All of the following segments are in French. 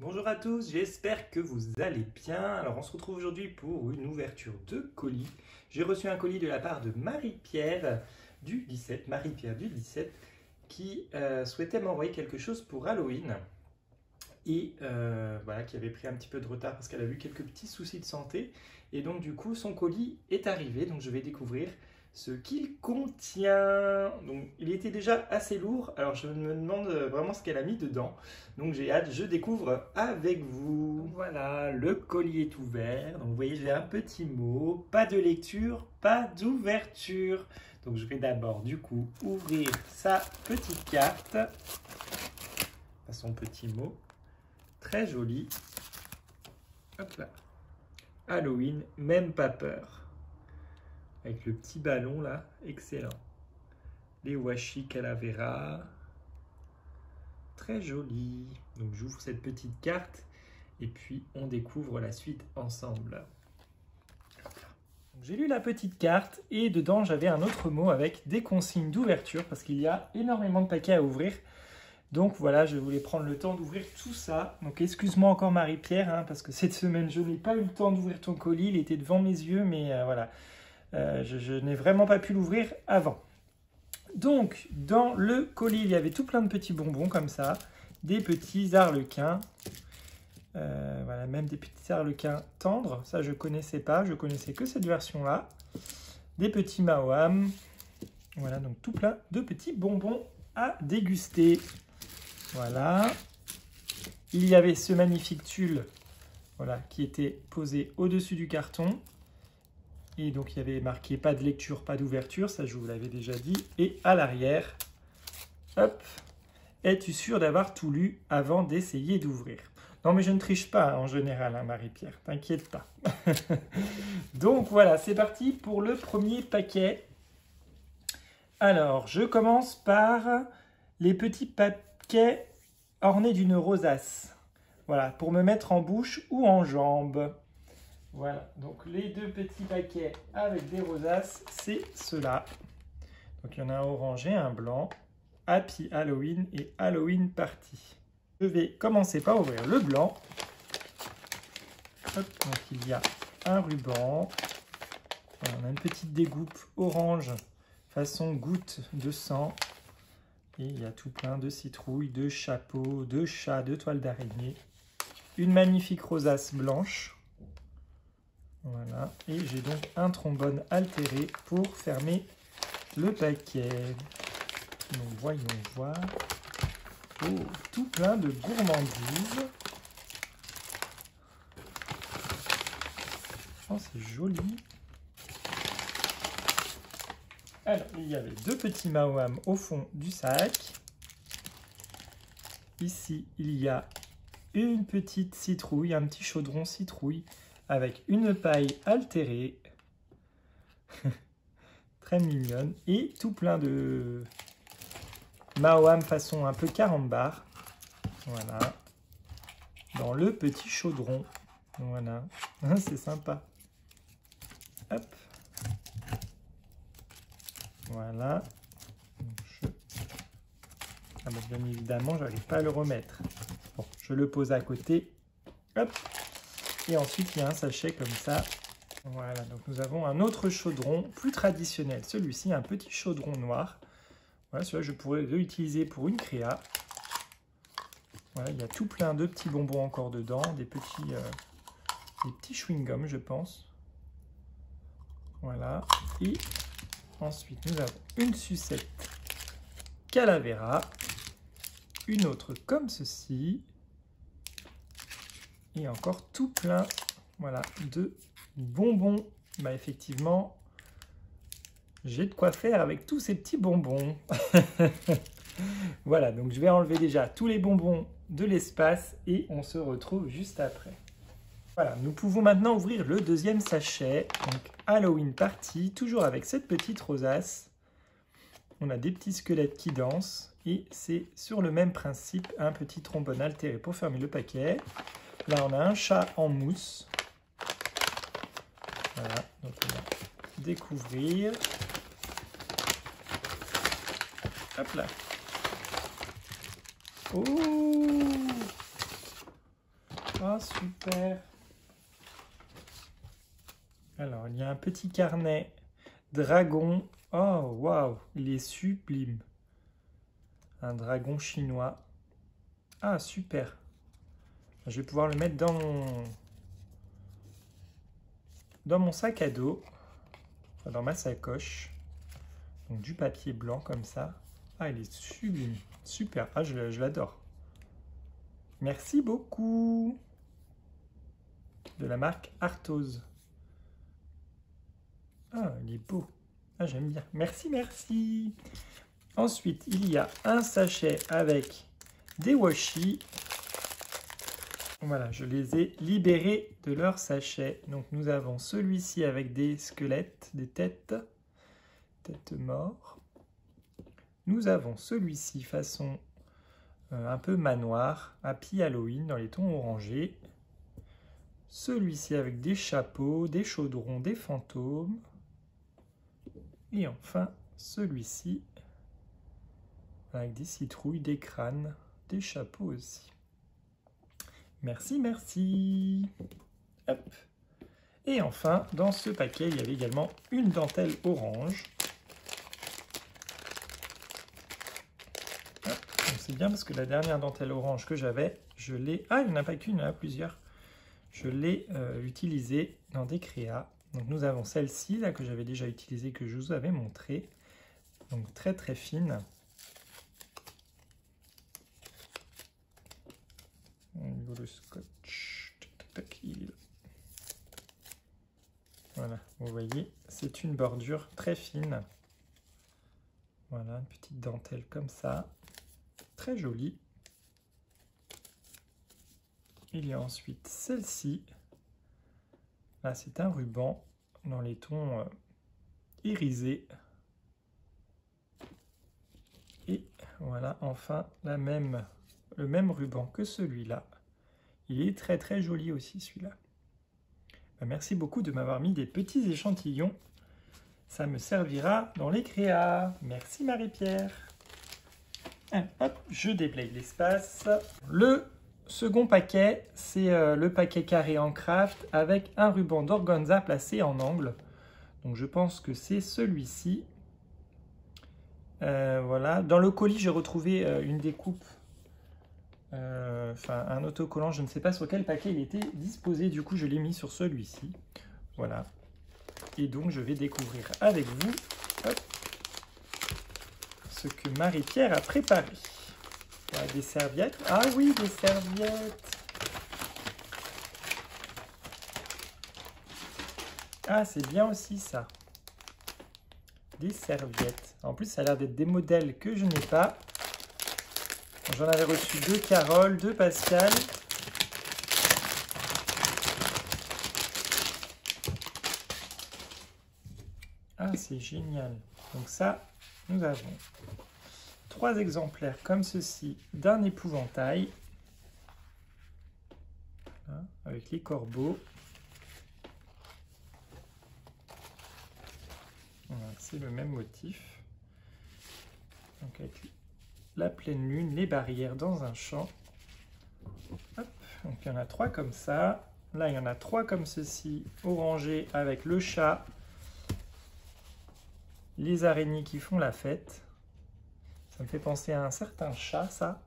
Bonjour à tous, j'espère que vous allez bien. Alors on se retrouve aujourd'hui pour une ouverture de colis. J'ai reçu un colis de la part de Marie-Pierre du 17, qui souhaitait m'envoyer quelque chose pour Halloween. Et voilà, qui avait pris un petit peu de retard parce qu'elle a eu quelques petits soucis de santé. Et donc du coup son colis est arrivé, donc je vais découvrir ce qu'il contient. Donc il était déjà assez lourd, alors je me demande vraiment ce qu'elle a mis dedans. Donc j'ai hâte, je découvre avec vous. Voilà, le colis est ouvert. Donc vous voyez, j'ai un petit mot, pas de lecture, pas d'ouverture. Donc je vais d'abord du coup ouvrir sa petite carte. Son petit mot, très joli. Hop là. Halloween, même pas peur. Avec le petit ballon là, excellent. Les washi calavera, très joli. Donc j'ouvre cette petite carte et puis on découvre la suite ensemble. J'ai lu la petite carte et dedans j'avais un autre mot avec des consignes d'ouverture parce qu'il y a énormément de paquets à ouvrir. Donc voilà, je voulais prendre le temps d'ouvrir tout ça. Donc excuse-moi encore Marie-Pierre, hein, parce que cette semaine je n'ai pas eu le temps d'ouvrir ton colis. Il était devant mes yeux, mais voilà. Je n'ai vraiment pas pu l'ouvrir avant. Donc, dans le colis, il y avait tout plein de petits bonbons comme ça. Des petits arlequins. Voilà, même des petits arlequins tendres. Ça, je ne connaissais pas. Je connaissais que cette version-là. Des petits Mawam. Voilà, donc tout plein de petits bonbons à déguster. Voilà. Il y avait ce magnifique tulle, voilà, qui était posé au-dessus du carton. Et donc, il y avait marqué pas de lecture, pas d'ouverture. Ça, je vous l'avais déjà dit. Et à l'arrière, hop, es-tu sûr d'avoir tout lu avant d'essayer d'ouvrir? Non, mais je ne triche pas en général, hein, Marie-Pierre. T'inquiète pas. Donc, voilà, c'est parti pour le premier paquet. Alors, je commence par les petits paquets ornés d'une rosace. Voilà, pour me mettre en bouche ou en jambe. Voilà, donc les deux petits paquets avec des rosaces, c'est ceux-là. Donc il y en a un orange et un blanc. Happy Halloween et Halloween Party. Je vais commencer par ouvrir le blanc. Hop, donc il y a un ruban. Voilà, on a une petite découpe orange façon goutte de sang. Et il y a tout plein de citrouilles, de chapeaux, de chats, de toiles d'araignée. Une magnifique rosace blanche. Voilà, et j'ai donc un trombone altéré pour fermer le paquet. Donc voyons voir. Oh, tout plein de gourmandises. Oh, c'est joli. Alors, il y avait deux petits Mawam au fond du sac. Ici, il y a une petite citrouille, un petit chaudron citrouille avec une paille altérée. Très mignonne. Et tout plein de Mawam façon un peu carambar. Voilà. Dans le petit chaudron. Voilà. C'est sympa. Hop. Voilà. Ah ben, bien évidemment, je n'arrive pas à le remettre. Bon, je le pose à côté. Hop. Et ensuite, il y a un sachet comme ça. Voilà, donc nous avons un autre chaudron plus traditionnel. Celui-ci, un petit chaudron noir. Voilà, celui-là, je pourrais réutiliser pour une créa. Voilà, il y a tout plein de petits bonbons encore dedans. Des petits chewing-gums, je pense. Voilà. Et ensuite, nous avons une sucette calavera. Une autre comme ceci. Et encore tout plein, voilà, de bonbons. Bah effectivement, j'ai de quoi faire avec tous ces petits bonbons. Voilà, donc je vais enlever déjà tous les bonbons de l'espace et on se retrouve juste après. Voilà, nous pouvons maintenant ouvrir le deuxième sachet. Donc Halloween Party, toujours avec cette petite rosace. On a des petits squelettes qui dansent et c'est sur le même principe, un petit trombone altéré pour fermer le paquet. Là, on a un chat en mousse. Voilà, donc on va découvrir. Hop là. Oh! Ah, super. Alors, il y a un petit carnet dragon. Oh, waouh, il est sublime. Un dragon chinois. Ah, super. Je vais pouvoir le mettre dans mon sac à dos, dans ma sacoche. Donc du papier blanc comme ça. Ah, il est sublime. Super. Ah, je l'adore. Merci beaucoup. De la marque Arthos. Ah, il est beau. Ah, j'aime bien. Merci, merci. Ensuite, il y a un sachet avec des washi. Voilà, je les ai libérés de leur sachet. Donc nous avons celui-ci avec des squelettes, des têtes mortes. Nous avons celui-ci façon un peu manoir, Happy Halloween dans les tons orangés. Celui-ci avec des chapeaux, des chaudrons, des fantômes. Et enfin celui-ci avec des citrouilles, des crânes, des chapeaux aussi. Merci, merci. Hop. Et enfin, dans ce paquet, il y avait également une dentelle orange. C'est bien parce que la dernière dentelle orange que j'avais, je l'ai... Ah, il n'y en a pas qu'une, il y en a plusieurs. Je l'ai utilisée dans des créas. Donc nous avons celle-ci, là, que j'avais déjà utilisée, que je vous avais montré. Donc très très fine. Au niveau du scotch, il est là. Voilà, vous voyez, c'est une bordure très fine. Voilà, une petite dentelle comme ça, très jolie. Il y a ensuite celle-ci. Là, c'est un ruban dans les tons irisés. Et voilà, enfin, le même ruban que celui-là. Il est très très joli aussi celui-là. Merci beaucoup de m'avoir mis des petits échantillons. Ça me servira dans les créas. Merci Marie-Pierre. Hop, je déblaye l'espace. Le second paquet, c'est le paquet carré en craft avec un ruban d'organza placé en angle. Donc je pense que c'est celui-ci. Voilà. Dans le colis, j'ai retrouvé une découpe. Enfin, un autocollant, je ne sais pas sur quel paquet il était disposé, du coup je l'ai mis sur celui-ci. Voilà. Et donc je vais découvrir avec vous ce que Marie-Pierre a préparé. Voilà, des serviettes. Ah oui, des serviettes. Ah, c'est bien aussi ça. Des serviettes. En plus, ça a l'air d'être des modèles que je n'ai pas. J'en avais reçu 2 Carole, 2 Pascal. Ah, c'est génial. Donc ça, nous avons 3 exemplaires comme ceci d'un épouvantail. Voilà, avec les corbeaux. Voilà, c'est le même motif. Donc avec la pleine lune, les barrières dans un champ. Hop. Donc il y en a 3 comme ça. Là, il y en a 3 comme ceci, orangés avec le chat, les araignées qui font la fête. Ça me fait penser à un certain chat, ça.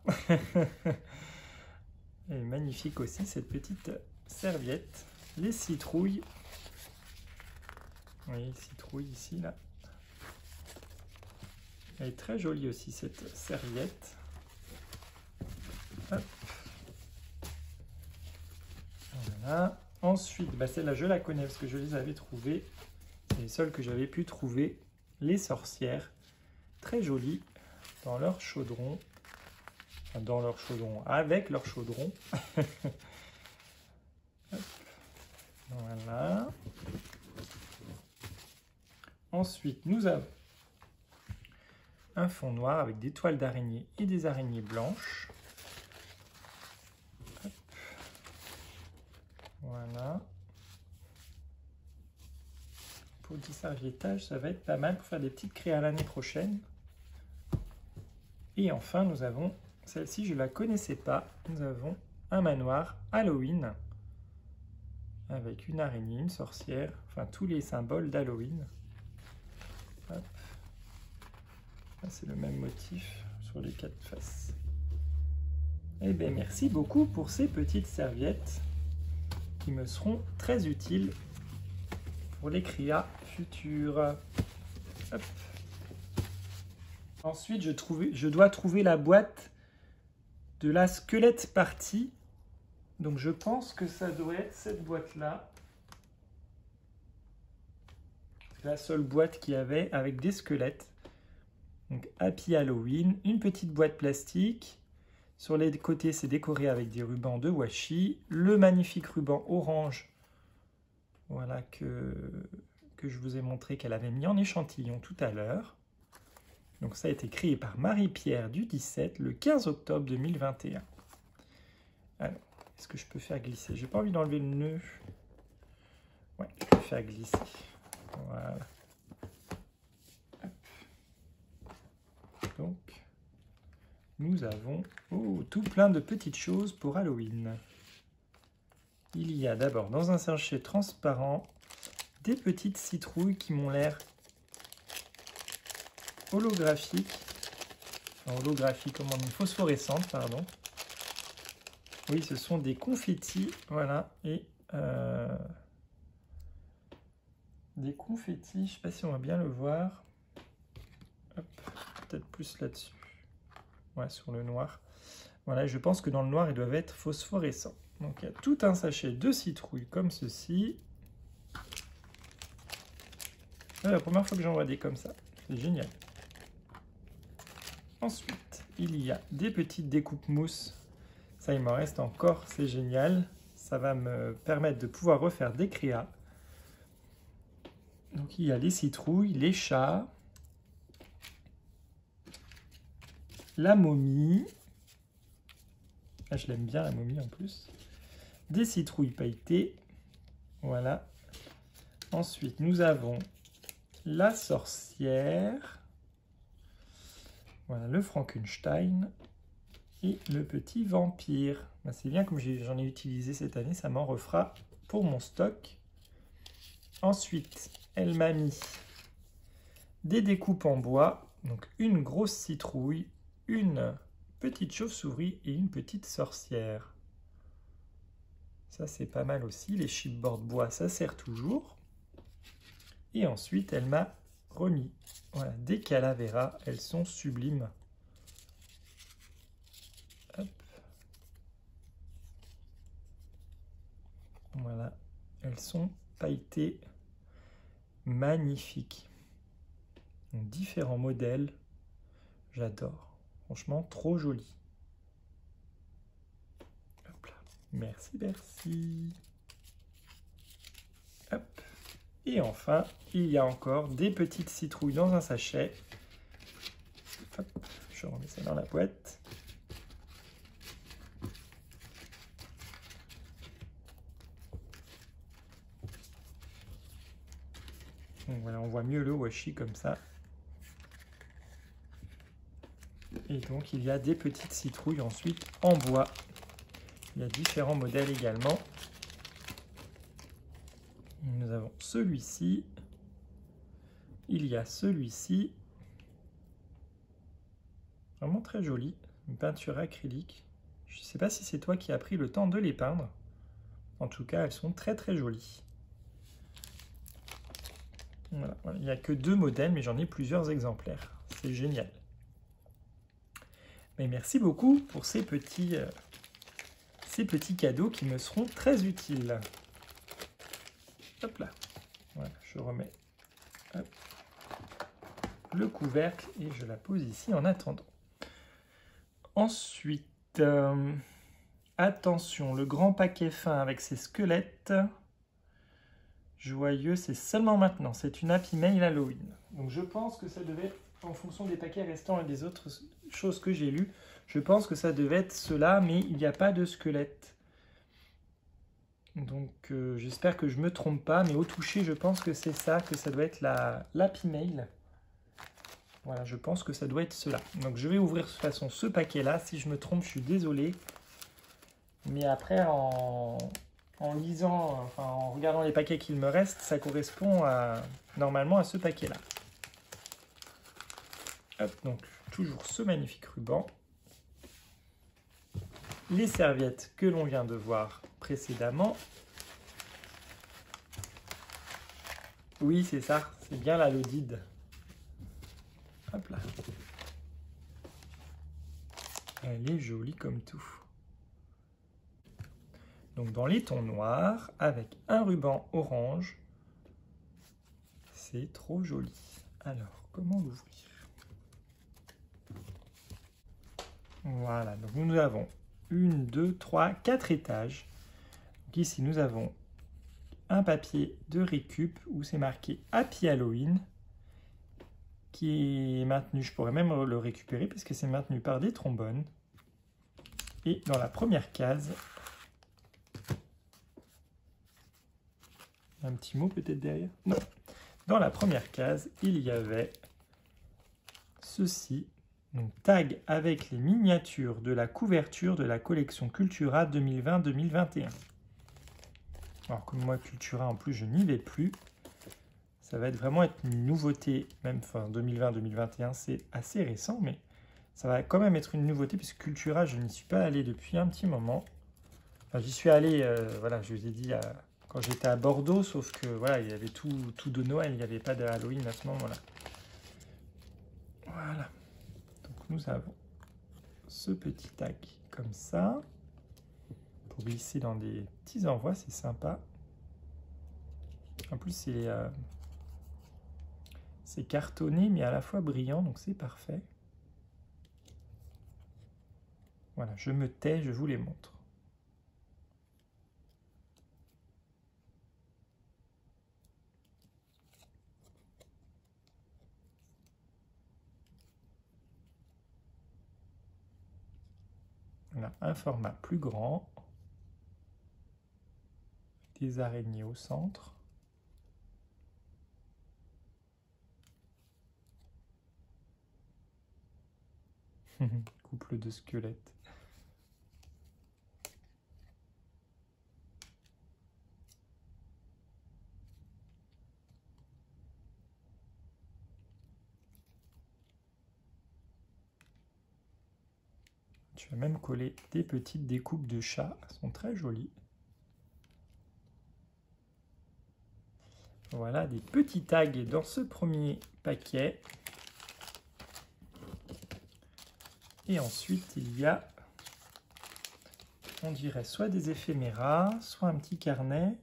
Et magnifique aussi, cette petite serviette. Les citrouilles. Vous voyez, citrouille ici, là. Elle est très jolie aussi, cette serviette. Hop. Voilà. Ensuite, bah celle-là, je la connais parce que je les avais trouvées. C'est les seules que j'avais pu trouver. Les sorcières. Très jolies. Dans leur chaudron. Enfin, dans leur chaudron. Avec leur chaudron. Voilà. Ensuite, nous avons un fond noir avec des toiles d'araignée et des araignées blanches. Hop. Voilà. Pour du serviettage, ça va être pas mal pour faire des petites créas l'année prochaine. Et enfin, nous avons, celle-ci, je ne la connaissais pas, nous avons un manoir Halloween avec une araignée, une sorcière, enfin tous les symboles d'Halloween. C'est le même motif sur les 4 faces. Eh bien, merci beaucoup pour ces petites serviettes qui me seront très utiles pour les créas futures. Hop. Ensuite, je dois trouver la boîte de la squelette partie. Donc, je pense que ça doit être cette boîte-là. C'est la seule boîte qu'il y avait avec des squelettes. Donc, Happy Halloween, une petite boîte plastique. Sur les côtés, c'est décoré avec des rubans de washi. Le magnifique ruban orange, voilà, que je vous ai montré qu'elle avait mis en échantillon tout à l'heure. Donc ça a été créé par Marie-Pierre du 17, le 15 octobre 2021. Alors, est-ce que je peux faire glisser? J'ai pas envie d'enlever le nœud. Ouais, je peux faire glisser. Voilà. Hop. Donc, nous avons tout plein de petites choses pour Halloween. Il y a d'abord dans un sachet transparent des petites citrouilles qui m'ont l'air holographiques. Enfin, holographiques, comment on dit, phosphorescentes, pardon. Oui, ce sont des confettis, voilà, et des confettis, je ne sais pas si on va bien le voir. Peut-être plus là-dessus. Ouais, sur le noir. Voilà, je pense que dans le noir, ils doivent être phosphorescents. Donc, il y a tout un sachet de citrouilles comme ceci. C'est la première fois que j'en vois des comme ça. C'est génial. Ensuite, il y a des petites découpes mousse. Ça, il m'en reste encore. C'est génial. Ça va me permettre de pouvoir refaire des créas. Donc, il y a les citrouilles, les chats, la momie. Ah, je l'aime bien, la momie, en plus. Des citrouilles pailletées. Voilà. Ensuite, nous avons la sorcière. Voilà, le Frankenstein. Et le petit vampire. Ben, c'est bien, comme j'en ai utilisé cette année, ça m'en refera pour mon stock. Ensuite, elle m'a mis des découpes en bois. Donc, une grosse citrouille, une petite chauve-souris et une petite sorcière. Ça, c'est pas mal aussi. Les chipboards bois, ça sert toujours. Et ensuite, elle m'a remis des calaveras. Elles sont sublimes. Hop. Voilà. Elles sont pailletées. Magnifiques. Donc, différents modèles. J'adore. Franchement, trop joli. Hop là. Merci, merci. Hop. Et enfin, il y a encore des petites citrouilles dans un sachet. Hop. Je remets ça dans la boîte. Donc voilà, on voit mieux le washi comme ça. Et donc, il y a des petites citrouilles ensuite en bois. Il y a différents modèles également. Nous avons celui-ci. Il y a celui-ci. Vraiment très joli. Une peinture acrylique. Je ne sais pas si c'est toi qui as pris le temps de les peindre. En tout cas, elles sont très très jolies. Voilà. Il n'y a que 2 modèles, mais j'en ai plusieurs exemplaires. C'est génial. Mais merci beaucoup pour ces petits cadeaux qui me seront très utiles. Hop là. Voilà, je remets le couvercle et je la pose ici en attendant. Ensuite, attention, le grand paquet fin avec ses squelettes. Joyeux, c'est seulement maintenant. C'est une Happy Mail Halloween. Donc je pense que ça devait être, en fonction des paquets restants et des autres choses que j'ai lues, je pense que ça devait être cela, mais il n'y a pas de squelette. Donc j'espère que je ne me trompe pas, mais au toucher, je pense que c'est ça, que ça doit être l'Happy Mail. Voilà, je pense que ça doit être cela. Donc je vais ouvrir de toute façon ce paquet-là. Si je me trompe, je suis désolé. Mais après, en lisant, enfin en regardant les paquets qu'il me reste, ça correspond normalement à ce paquet-là. Hop, donc toujours ce magnifique ruban. Les serviettes que l'on vient de voir précédemment. Oui, c'est ça, c'est bien la Lodide. Hop là. Elle est jolie comme tout. Donc dans les tons noirs, avec un ruban orange. C'est trop joli. Alors, comment l'ouvrir? Voilà, donc nous avons 1, 2, 3, 4 étages. Donc ici, nous avons un papier de récup où c'est marqué Happy Halloween, qui est maintenu, je pourrais même le récupérer parce que c'est maintenu par des trombones. Et dans la première case, un petit mot peut-être derrière? Non. Dans la première case, il y avait ceci, donc tag avec les miniatures de la couverture de la collection Cultura 2020-2021. Alors comme moi, Cultura, en plus, je n'y vais plus. Ça va vraiment être une nouveauté, même enfin 2020-2021, c'est assez récent, mais ça va quand même être une nouveauté, puisque Cultura, je n'y suis pas allé depuis un petit moment. Enfin, j'y suis allé, voilà, je vous ai dit, quand j'étais à Bordeaux, sauf que voilà, il y avait tout de Noël, il n'y avait pas de Halloween à ce moment-là. Voilà. Donc nous avons ce petit tag comme ça, pour glisser dans des petits envois, c'est sympa. En plus, c'est cartonné, mais à la fois brillant, donc c'est parfait. Voilà, je me tais, je vous les montre. Voilà, un format plus grand, des araignées au centre. Couple de squelettes. Tu as même collé des petites découpes de chats, elles sont très jolies. Voilà, des petits tags dans ce premier paquet. Et ensuite, il y a, on dirait, soit des éphéméras, soit un petit carnet.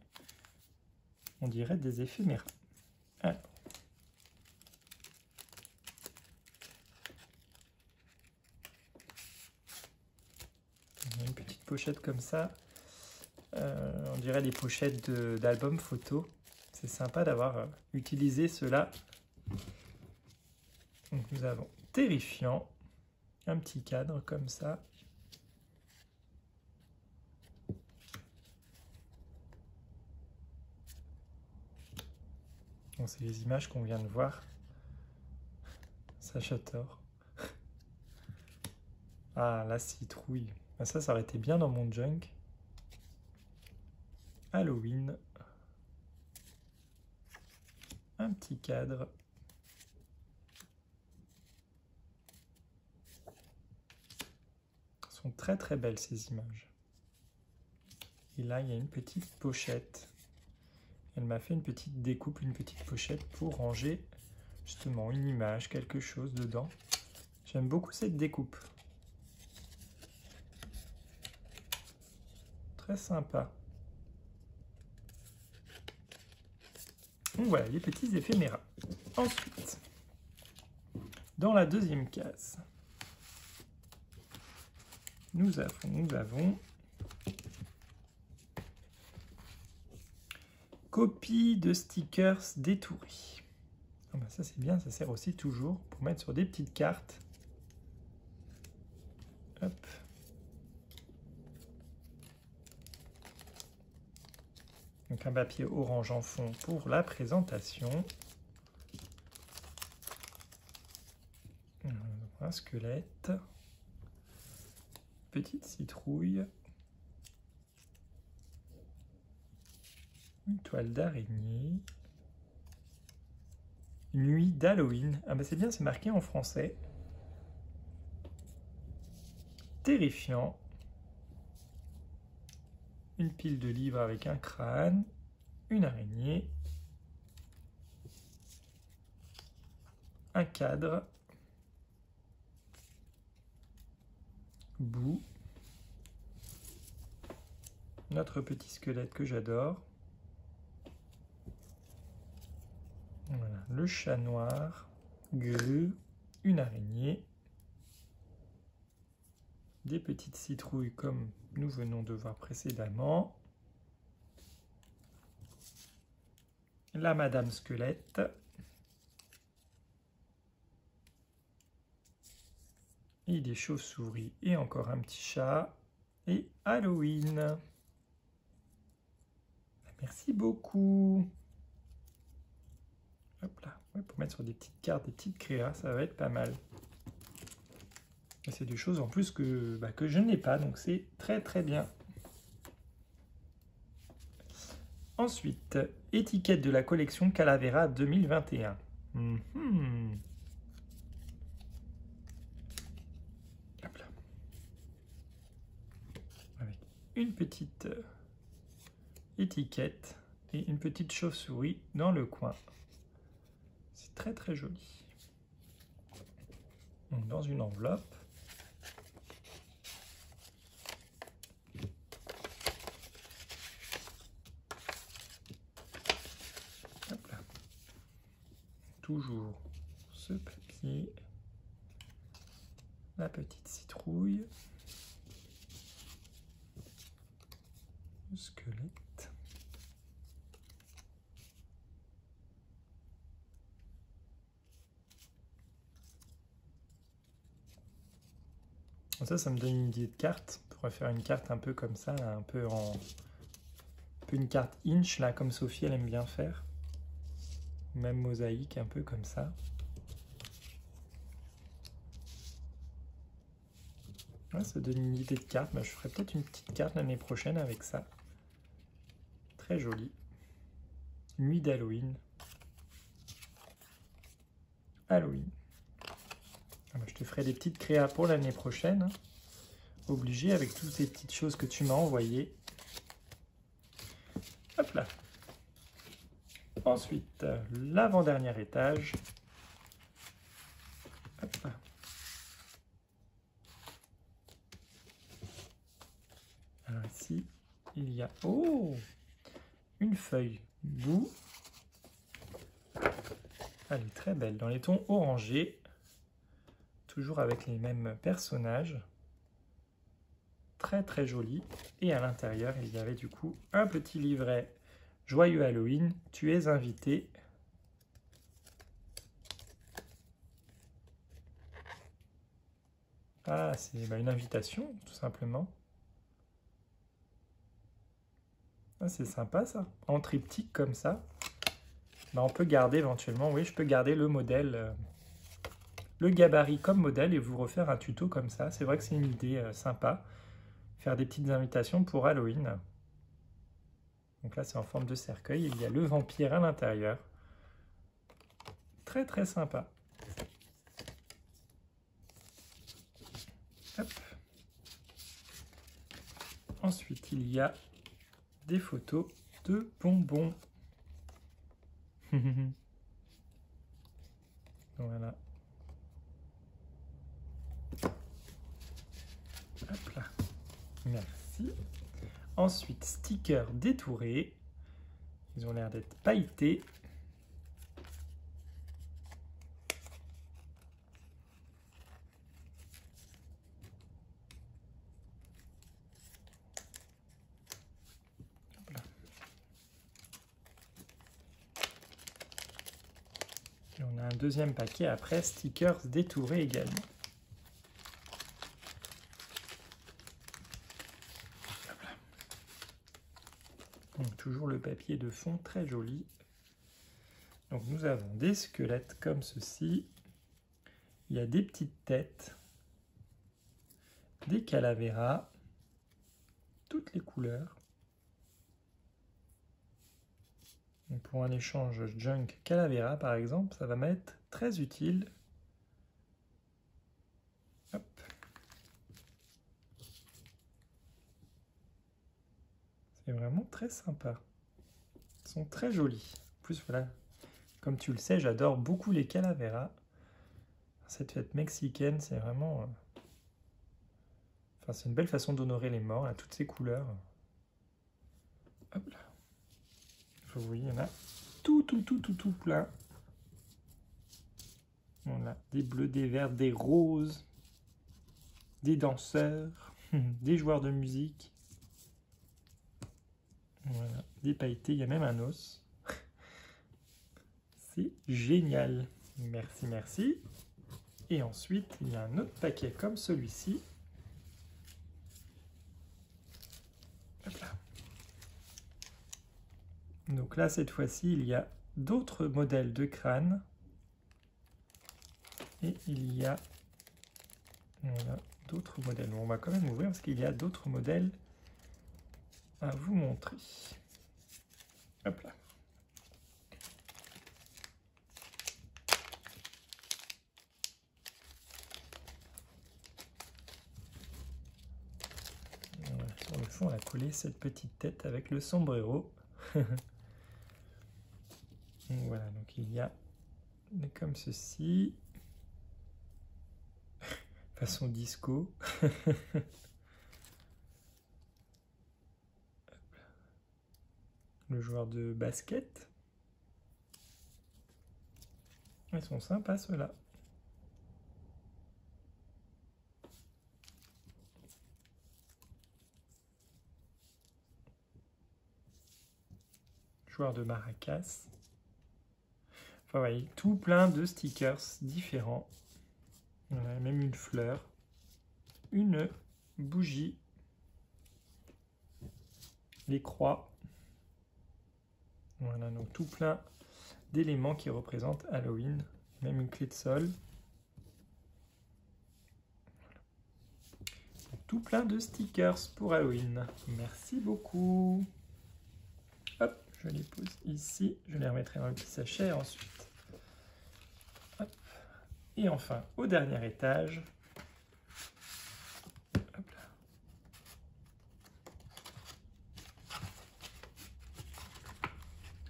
On dirait des éphéméras. Alors. Il y a une petite pochette comme ça. On dirait des pochettes d'albums photos. C'est sympa d'avoir utilisé cela. Donc nous avons Terrifiant. Un petit cadre comme ça. Bon, c'est les images qu'on vient de voir. Sacha Tor. Ah, la citrouille. Ah, ça aurait été bien dans mon junk. Halloween. Un petit cadre. Elles sont très très belles ces images. Et là, il y a une petite pochette. Elle m'a fait une petite découpe, une petite pochette pour ranger justement une image, quelque chose dedans. J'aime beaucoup cette découpe. Très sympa. Donc voilà, les petits éphéméras. Ensuite, dans la deuxième case, nous avons copie de stickers détourés. Ah ben ça c'est bien, ça sert aussi toujours pour mettre sur des petites cartes. Hop. Donc un papier orange en fond pour la présentation. Un squelette. Petite citrouille. Une toile d'araignée. Nuit d'Halloween. Ah bah c'est bien, c'est marqué en français. Terrifiant. Une pile de livres avec un crâne. Une araignée. Un cadre. Boue. Notre petit squelette que j'adore. Voilà, le chat noir, Grue, une araignée, des petites citrouilles comme nous venons de voir précédemment, la Madame Squelette, et des chauves-souris et encore un petit chat, et Halloween. Merci beaucoup. Hop là, ouais, pour mettre sur des petites cartes, des petites créas, ça va être pas mal. Et c'est des choses en plus que je n'ai pas, donc c'est très très bien. Ensuite, étiquette de la collection Calavera 2021. Hop là. Avec une petite étiquette et une petite chauve-souris dans le coin. C'est très très joli. Donc, dans une enveloppe. Hop là. Toujours ce papier. La petite citrouille. Le squelette. Ça me donne une idée de carte. On pourrait faire une carte un peu comme ça, là, un peu une carte inch, là, comme Sophie, elle aime bien faire. Même mosaïque, un peu comme ça. Ouais, ça donne une idée de carte. Je ferai peut-être une petite carte l'année prochaine avec ça. Très jolie. Nuit d'Halloween. Halloween. Je te ferai des petites créas pour l'année prochaine. Obligé avec toutes ces petites choses que tu m'as envoyées. Hop là. Ensuite, l'avant-dernier étage. Hop là. Alors ici, il y a une feuille boue. Elle est très belle, dans les tons orangés. Toujours avec les mêmes personnages. Très très joli. Et à l'intérieur, il y avait du coup un petit livret. Joyeux Halloween, tu es invité. Ah, c'est une invitation, tout simplement. Ah, c'est sympa ça. En triptyque comme ça. On peut garder éventuellement, oui, je peux garder le modèle, le gabarit comme modèle et vous refaire un tuto comme ça. C'est vrai que c'est une idée sympa. Faire des petites invitations pour Halloween. Donc là, c'est en forme de cercueil. Il y a le vampire à l'intérieur. Très, très sympa. Hop. Ensuite, il y a des photos de bonbons. Voilà. Hop là. Merci. Ensuite, stickers détourés. Ils ont l'air d'être pailletés. Et on a un deuxième paquet après, stickers détourés également. Donc, toujours le papier de fond très joli. Donc nous avons des squelettes comme ceci. Il y a des petites têtes, des calaveras, toutes les couleurs. Donc pour un échange Junk Calavera par exemple, ça va m'être très utile. Hop. C'est vraiment très sympa. Ils sont très jolis. En plus, voilà, comme tu le sais, j'adore beaucoup les Calaveras. Cette fête mexicaine, c'est vraiment... Enfin, c'est une belle façon d'honorer les morts, à toutes ces couleurs. Hop là. Vous voyez, il y en a tout plein. Voilà, des bleus, des verts, des roses, des danseurs, des joueurs de musique. Voilà, des pailletés, il y a même un os. C'est génial. Merci, merci. Et ensuite, il y a un autre paquet comme celui-ci. Donc là, cette fois-ci, il y a d'autres modèles de crâne. Et il y a voilà, d'autres modèles. Bon, on va quand même ouvrir parce qu'il y a d'autres modèles à vous montrer. Hop là. Voilà, sur le fond, on a collé cette petite tête avec le sombrero. Voilà, donc il y a comme ceci. Façon disco. Le joueur de basket. Ils sont sympas ceux-là. Joueur de maracas. Enfin, voyez, tout plein de stickers différents. Voilà, même une fleur, une bougie, les croix. Voilà, donc tout plein d'éléments qui représentent Halloween. Même une clé de sol. Donc, tout plein de stickers pour Halloween. Merci beaucoup. Hop, je les pose ici. Je les remettrai dans le petit sachet ensuite. Hop. Et enfin, au dernier étage. Hop là.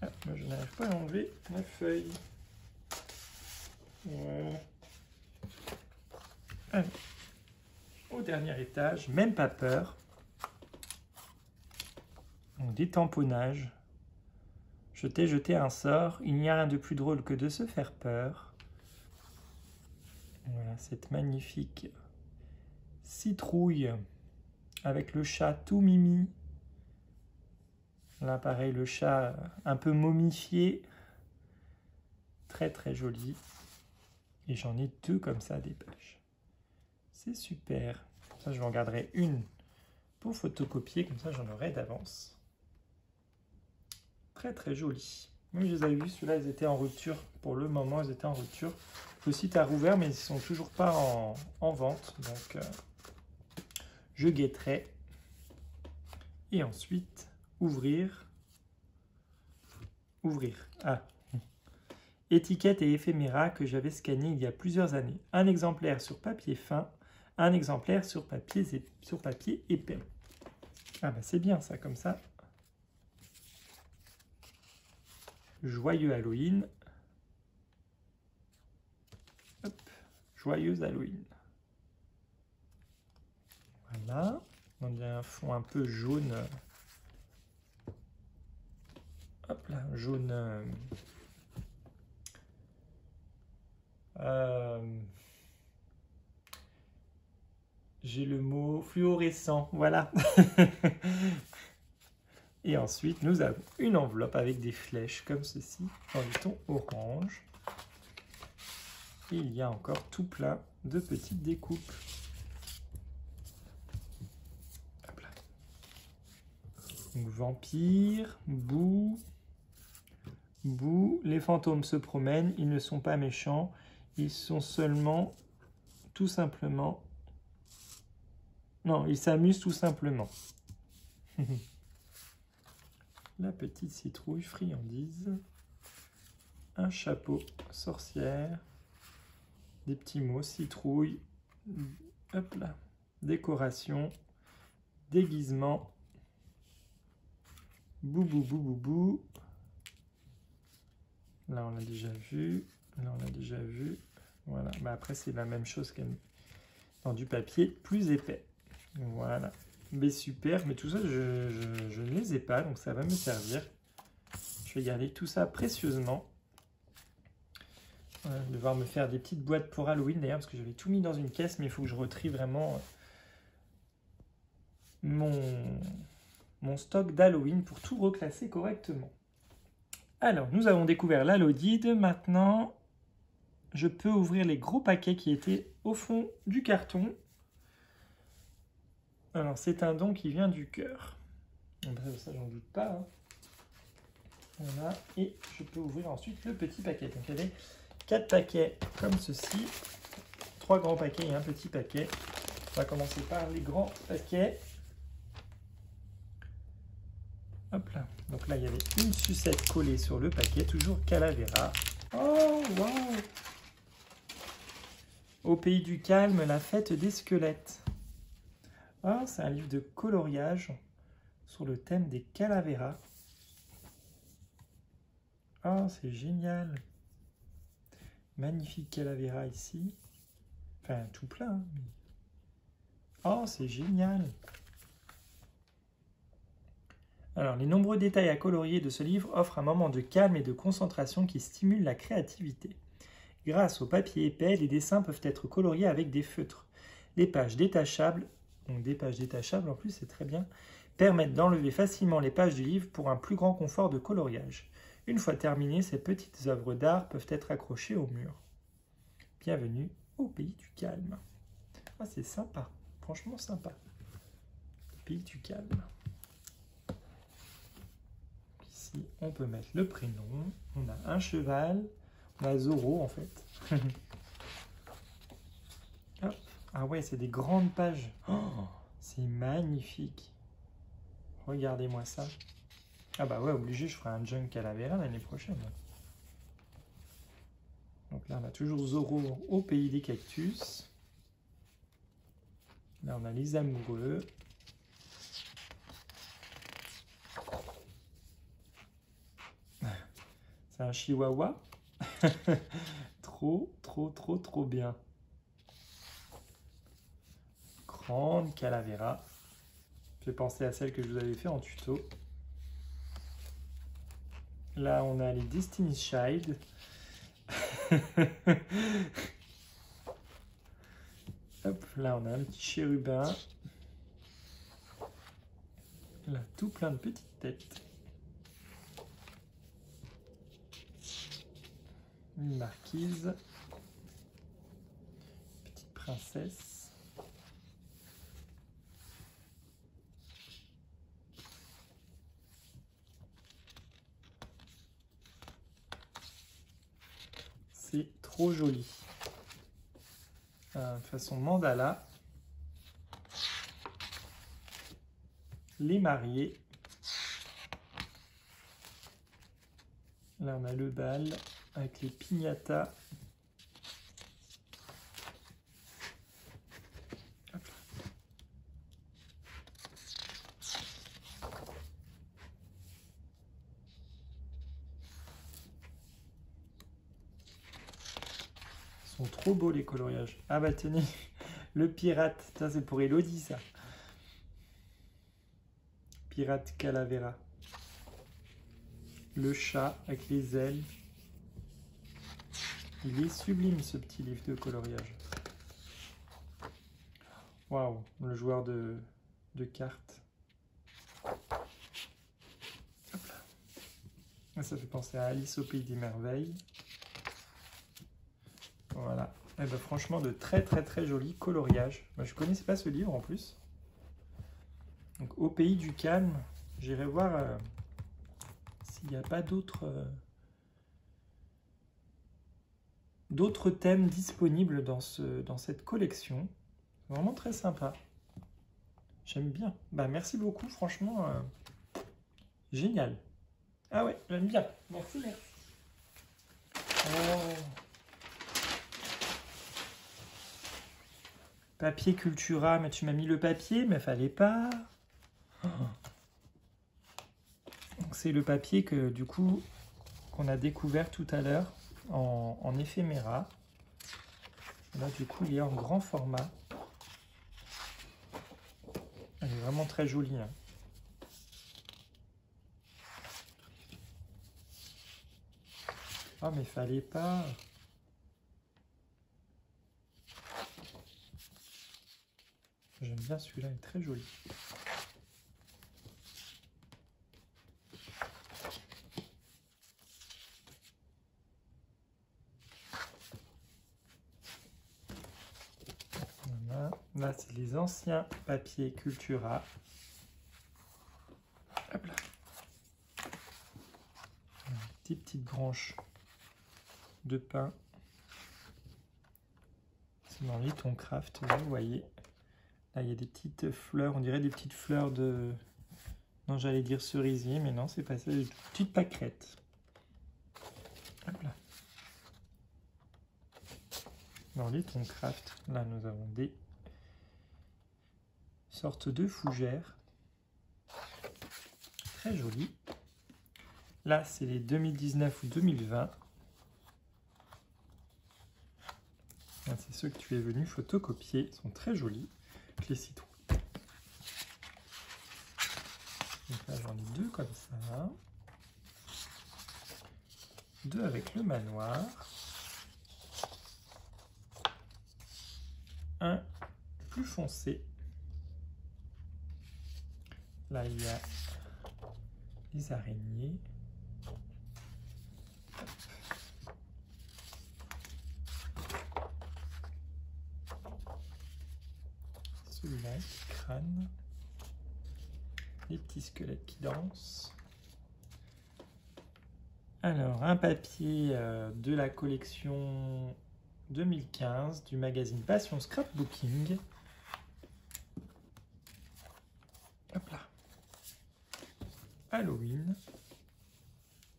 Ah, moi je n'arrive pas à enlever ma feuille. Voilà. Allez. Au dernier étage, même pas peur. Donc, des tamponnages. Je t'ai jeté un sort. Il n'y a rien de plus drôle que de se faire peur. Voilà, cette magnifique citrouille avec le chat tout mimi. Là, pareil, le chat un peu momifié. Très, très joli. Et j'en ai deux comme ça, des pages. C'est super. Ça, je en garderai une pour photocopier. Comme ça, j'en aurai d'avance. Très, très joli. Oui, je les avais vus. Ceux-là, ils étaient en rupture. Pour le moment, ils étaient en rupture. Le site a rouvert, mais ils ne sont toujours pas en vente. Donc, je guetterai. Et ensuite, ouvrir. Ouvrir. Ah. Étiquette et éphéméra que j'avais scanné il y a plusieurs années. Un exemplaire sur papier fin, un exemplaire sur papier épais. Ah bah c'est bien ça, comme ça. Joyeux Halloween. Hop. Joyeux Halloween. Voilà. On a un fond un peu jaune. Hop là, jaune... j'ai le mot fluorescent, voilà. Et ensuite, nous avons une enveloppe avec des flèches comme ceci, dans le ton orange. Et il y a encore tout plein de petites découpes. Hop là. Donc, vampire, boue, les fantômes se promènent, ils ne sont pas méchants, ils sont seulement, tout simplement... Non, ils s'amusent tout simplement. la petite citrouille friandise, un chapeau sorcière, des petits mots citrouille, hop là, décoration, déguisement, boubou boubou bou. Là on l'a déjà vu, là on l'a déjà vu. Voilà, bah après c'est la même chose que dans du papier plus épais. Voilà, mais super, mais tout ça je ne les ai pas, donc ça va me servir. Je vais garder tout ça précieusement. Voilà, je vais devoir me faire des petites boîtes pour Halloween d'ailleurs, parce que j'avais tout mis dans une caisse, mais il faut que je retrie vraiment mon stock d'Halloween pour tout reclasser correctement. Alors, nous avons découvert la Lodide. Maintenant, je peux ouvrir les gros paquets qui étaient au fond du carton. Alors, c'est un don qui vient du cœur. Ça, j'en doute pas. Hein. Voilà. Et je peux ouvrir ensuite le petit paquet. Donc, il y avait 4 paquets comme ceci. 3 grands paquets et un petit paquet. On va commencer par les grands paquets. Hop là. Donc là, il y avait une sucette collée sur le paquet, toujours Calavera. Oh, waouh! Au pays du calme, la fête des squelettes. Ah, c'est un livre de coloriage sur le thème des Calaveras. Ah, c'est génial. Magnifique Calavera ici. Enfin, tout plein. Hein. Oh, c'est génial. Alors, les nombreux détails à colorier de ce livre offrent un moment de calme et de concentration qui stimule la créativité. Grâce au papier épais, les dessins peuvent être coloriés avec des feutres. Les pages détachables, donc des pages détachables en plus, c'est très bien, permettent d'enlever facilement les pages du livre pour un plus grand confort de coloriage. Une fois terminées, ces petites œuvres d'art peuvent être accrochées au mur. Bienvenue au pays du calme. Ah, c'est sympa, franchement sympa. Pays du calme. Ici, on peut mettre le prénom. On a un cheval. On a Zorro, en fait. Hop. Ah ouais, c'est des grandes pages. Oh, c'est magnifique. Regardez-moi ça. Ah bah ouais, obligé, je ferai un Junk Calavera l'année prochaine. Donc là, on a toujours Zorro au pays des cactus. Là, on a les amoureux. C'est un chihuahua. Trop bien. Grande Calavera. Je vais penser à celle que je vous avais fait en tuto. Là, on a les Destiny's Child. Hop, là, on a un petit chérubin. Là, tout plein de petites têtes. Une marquise. Petite princesse. C'est trop joli. Façon mandala. Les mariés. Là, on a le bal avec les piñatas. Hop. Ils sont trop beaux les coloriages. Ah bah tenez, le pirate. Ça c'est pour Elodie ça. Pirate Calavera. Le chat avec les ailes. Il est sublime ce petit livre de coloriage. Waouh, le joueur de cartes. Hop là. Ça fait penser à Alice au pays des merveilles. Voilà. Et ben, franchement, de très jolis coloriages. Moi, je ne connaissais pas ce livre en plus. Donc, au pays du calme, j'irai voir s'il n'y a pas d'autres thèmes disponibles dans cette collection. Vraiment très sympa. J'aime bien. Bah, merci beaucoup, franchement, génial. Ah ouais, j'aime bien. Merci, merci. Oh. Papier Cultura, mais tu m'as mis le papier, mais fallait pas. Oh. C'est le papier que du coup qu'on a découvert tout à l'heure en éphéméra. Là du coup il est en grand format. Elle est vraiment très jolie. Hein. Oh mais fallait pas. J'aime bien celui-là, il est très joli. Voilà. Là c'est les anciens papiers Cultura. Hop là. Des petites branches de pin. C'est dans Litton Craft, vous voyez. Là, il y a des petites fleurs, on dirait des petites fleurs de... Non, j'allais dire cerisier, mais non, c'est pas ça, des petites pâquerettes. Hop là. Dans Litton Craft, là, nous avons des sortes de fougères. Très jolies. Là, c'est les 2019 ou 2020. C'est ceux que tu es venu photocopier. Ils sont très jolis. Les citrons. Donc là, j'en ai deux comme ça. Deux avec le manoir. Un plus foncé. Là, il y a les araignées. Celui-là, crâne. Les petits squelettes qui dansent. Alors, un papier de la collection 2015 du magazine Passion Scrapbooking. Hop là. Halloween.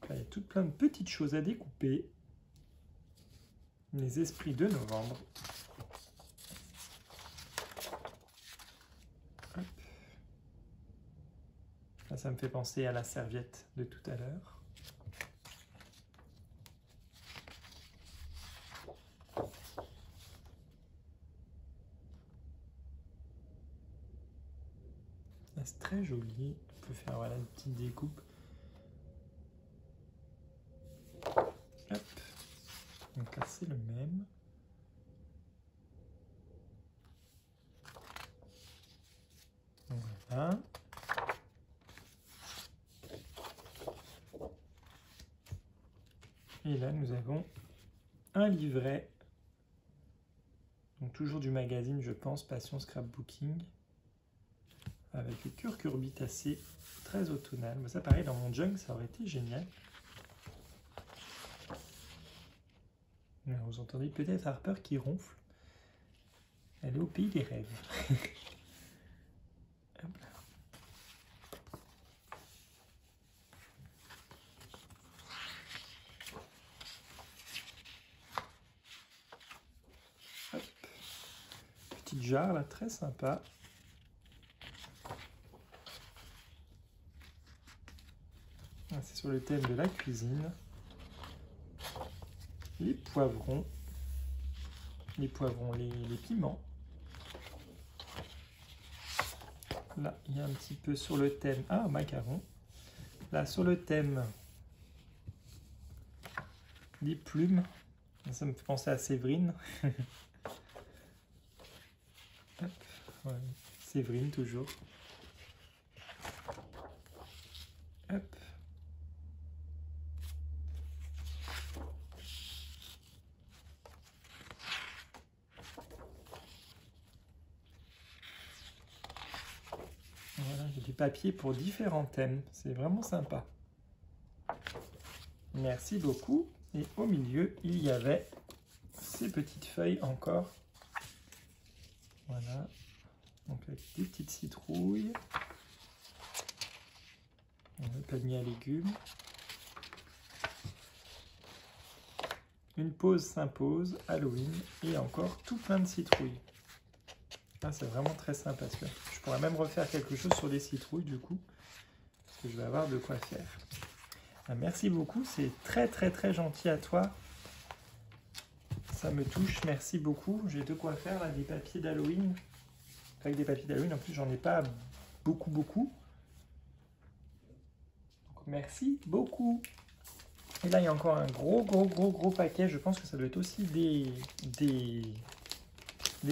Là, il y a tout plein de petites choses à découper. Les esprits de novembre. Hop. Là, ça me fait penser à la serviette de tout à l'heure. C'est très joli. On peut faire voilà, une petite découpe. Hop. Donc là, c'est le même. Voilà. Et là, nous avons un livret. Donc toujours du magazine, je pense, Passion Scrapbooking. Avec les curcurbitacées très automnales. Mais ça, pareil, dans mon junk, ça aurait été génial. Alors, vous entendez peut-être Harper qui ronfle. Elle est au pays des rêves. Hop là. Hop. Petite jarre, là, très sympa. C'est sur le thème de la cuisine. Les poivrons, les piments. Là, il y a un petit peu sur le thème, macaron. Là, sur le thème, les plumes. Ça me fait penser à Séverine. Hop, ouais. Séverine, toujours. Hop. Voilà, j'ai du papier pour différents thèmes. C'est vraiment sympa. Merci beaucoup. Et au milieu, il y avait ces petites feuilles encore. Voilà. Donc avec des petites citrouilles. Le panier à légumes. Une pause s'impose, Halloween, et encore tout plein de citrouilles. Ah, c'est vraiment très sympa celui-là. Je pourrais même refaire quelque chose sur les citrouilles du coup, parce que je vais avoir de quoi faire. Ah, merci beaucoup, c'est très très très gentil à toi. Ça me touche, merci beaucoup. J'ai de quoi faire là, des papiers d'Halloween. Avec des papiers d'Halloween, en plus j'en ai pas beaucoup. Donc, merci beaucoup. Et là il y a encore un gros paquet. Je pense que ça doit être aussi des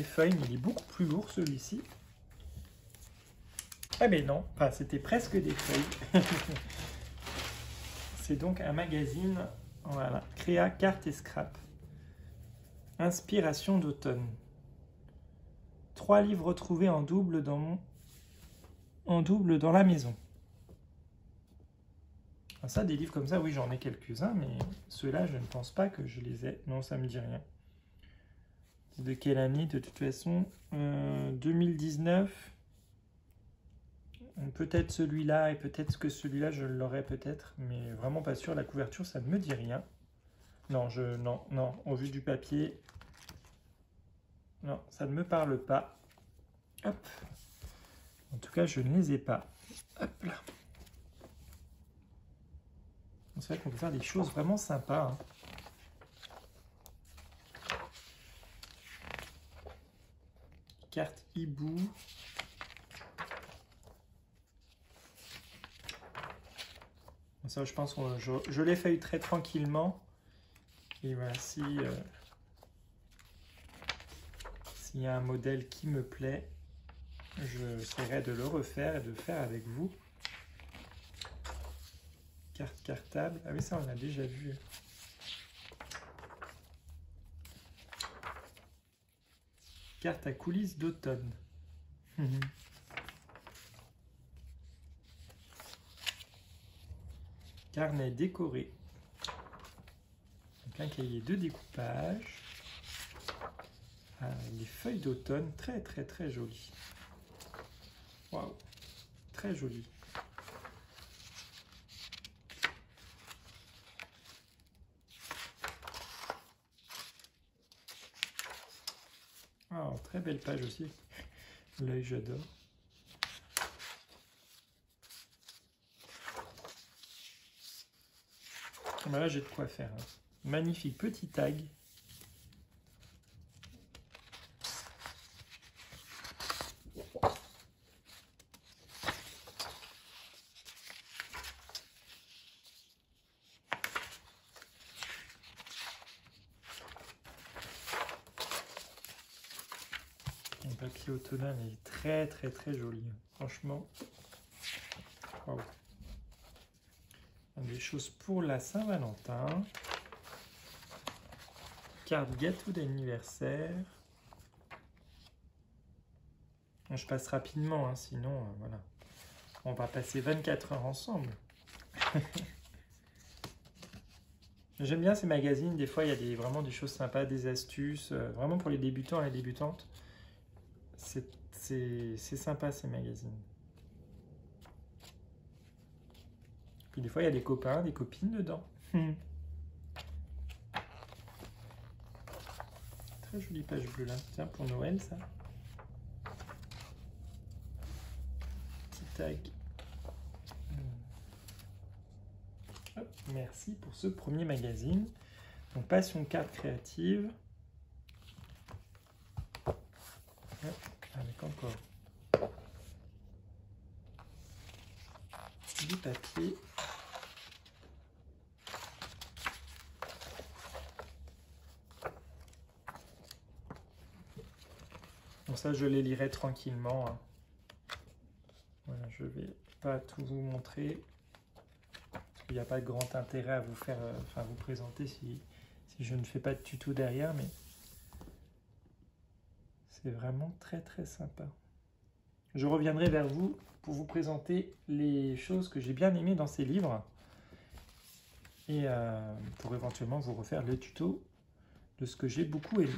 feuilles, mais il est beaucoup plus lourd celui-ci. Ah mais non, enfin c'était presque des feuilles. C'est donc un magazine, voilà, Créa, Cartes et Scrap. Inspiration d'automne. 3 livres retrouvés en double dans la maison. Alors ça, des livres comme ça, oui, j'en ai quelques-uns, mais ceux-là, je ne pense pas que je les ai. Non, ça me dit rien. C'est de quelle année, de toute façon 2019. Peut-être celui-là, et peut-être que celui-là, je l'aurais peut-être, mais vraiment pas sûr. La couverture, ça ne me dit rien. Non, non, au vu du papier, non, ça ne me parle pas. Hop. En tout cas, je ne les ai pas. Hop là. C'est vrai qu'on peut faire des choses vraiment sympas. Hein. Carte hibou. Ça, je pense que je les feuille très tranquillement. Et voilà, s'il y a un modèle qui me plaît, j'essaierai de le refaire et de le faire avec vous. Carte cartable. Ah oui, ça, on a déjà vu. Carte à coulisses d'automne. Carnet décoré. Donc un cahier de découpage. Ah, les feuilles d'automne, très jolies. Waouh, très jolies. Oh, très belle page aussi. L'œil, j'adore. Ben là, j'ai de quoi faire. Hein. Magnifique petit tag. Le papier automnal est très joli. Franchement. Wow. Des choses pour la Saint-Valentin. Carte gâteau d'anniversaire. Je passe rapidement, hein, sinon, voilà. On va passer 24 heures ensemble. J'aime bien ces magazines. Des fois, il y a vraiment des choses sympas, des astuces. Vraiment pour les débutants et les débutantes. C'est sympa, ces magazines. Puis des fois, il y a des copains, des copines dedans. Très jolie page bleue là. Tiens, pour Noël, ça. Petit tag. Hop, merci pour ce premier magazine. Donc, passion carte créative. Hop, avec encore du papier. Donc ça, je les lirai tranquillement. Hein. Voilà, je ne vais pas tout vous montrer. Il n'y a pas de grand intérêt à vous faire, vous présenter si je ne fais pas de tuto derrière, mais c'est vraiment très sympa. Je reviendrai vers vous pour vous présenter les choses que j'ai bien aimées dans ces livres et pour éventuellement vous refaire le tuto de ce que j'ai beaucoup aimé.